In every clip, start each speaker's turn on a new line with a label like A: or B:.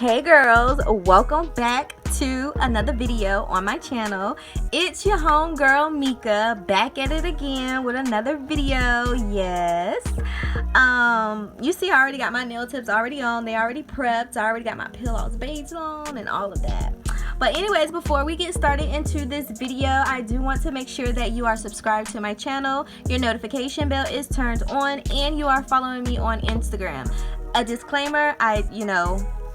A: Hey girls, welcome back to another video on my channel. It's your homegirl Mika back at it again with another video. Yes, you see I already got my nail tips already on. They already prepped. I already got my pillows based on and all of that. But anyways, before we get started into this video, I do want to make sure that you are subscribed to my channel, your notification bell is turned on, and you are following me on Instagram. A disclaimer,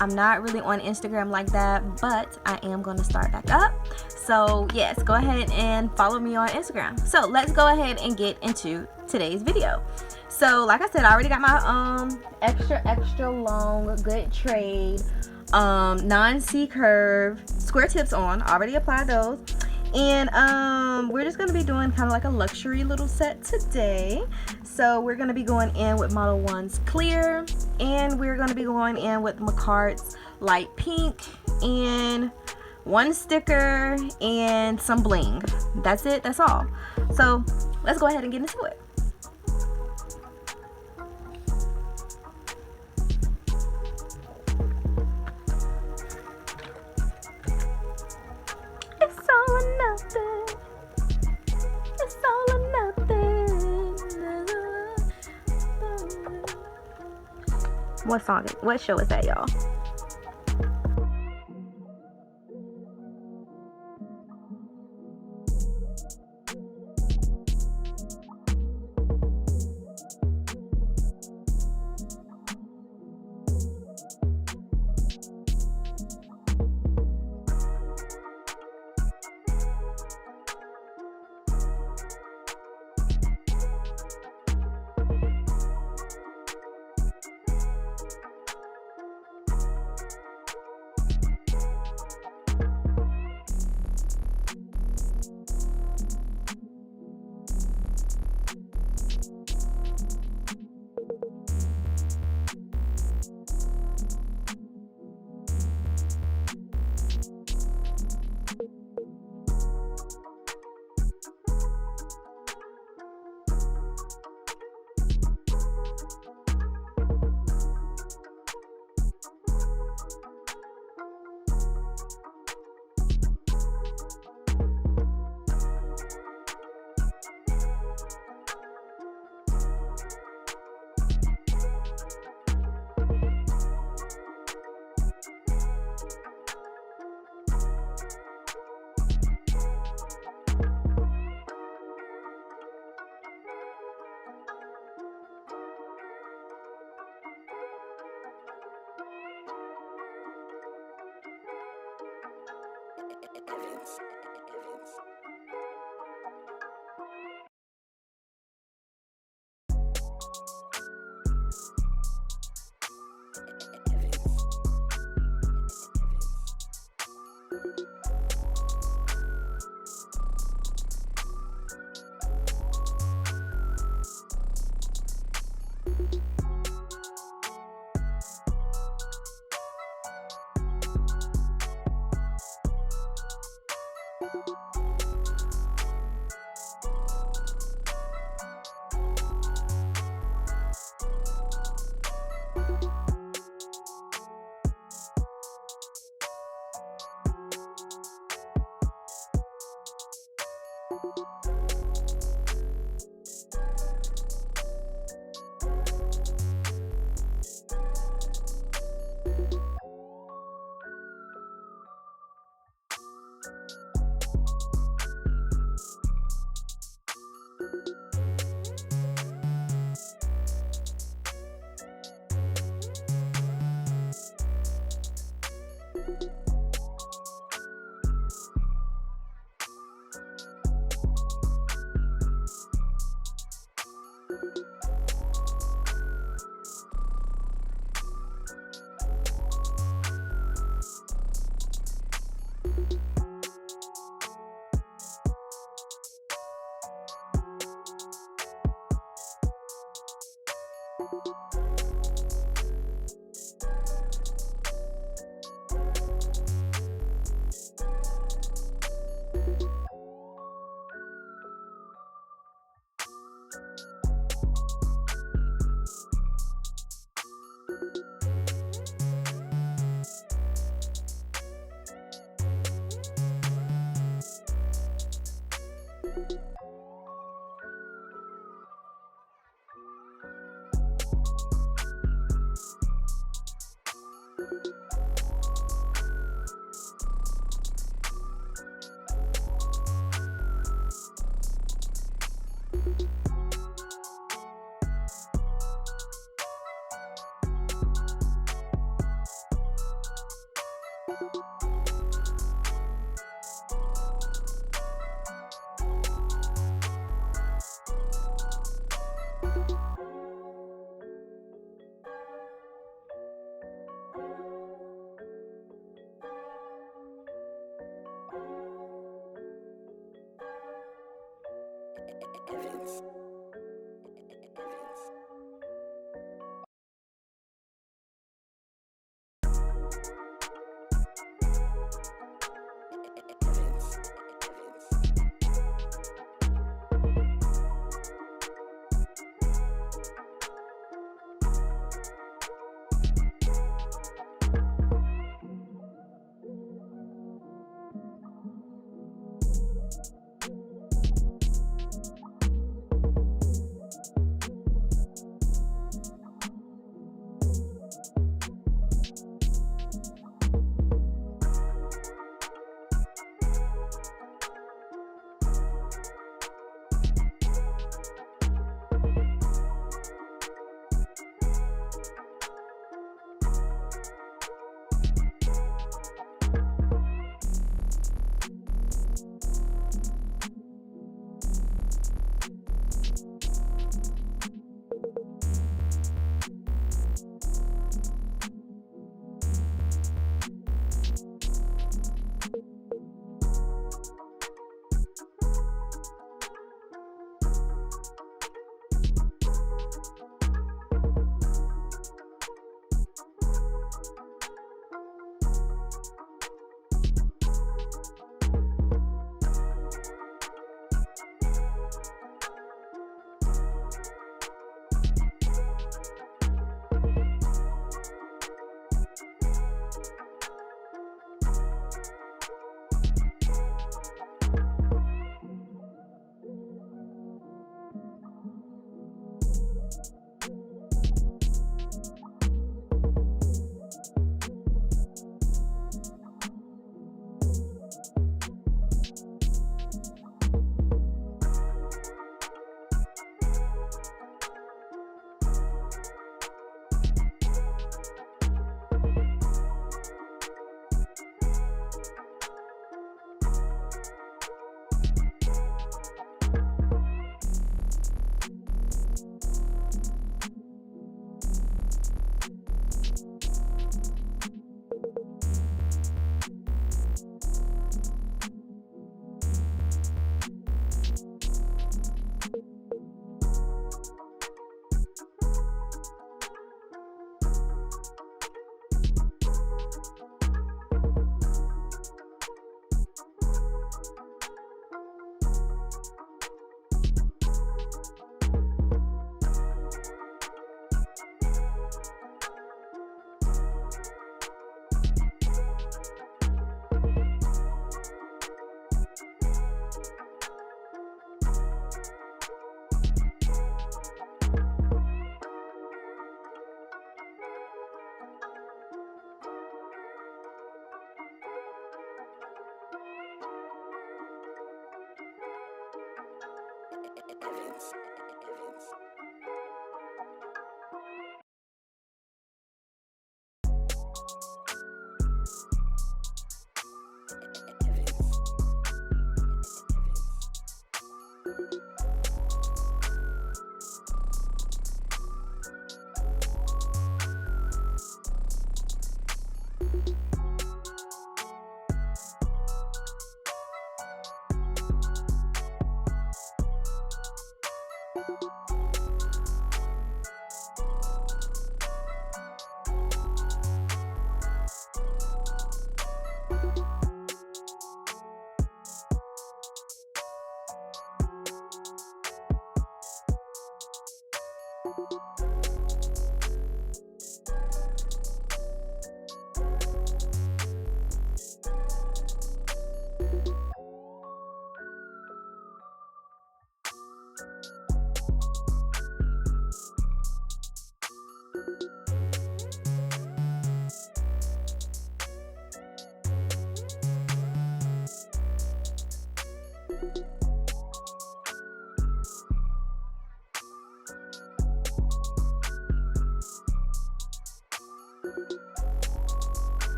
A: I'm not really on Instagram like that, but I am going to start back up. So yes, go ahead and follow me on Instagram. So let's go ahead and get into today's video. So like I said, I already got my extra long good trade non-C curve square tips on. Already applied those. And we're just going to be doing kind of like a luxury little set today. So we're going to be going in with Model 1's clear, and we're going to be going in with Macquart's light pink, and one sticker and some bling. That's it. That's all. So let's go ahead and get into it. It's all or nothing. It's all or nothing. What song? What show is that, y'all?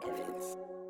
B: Evans.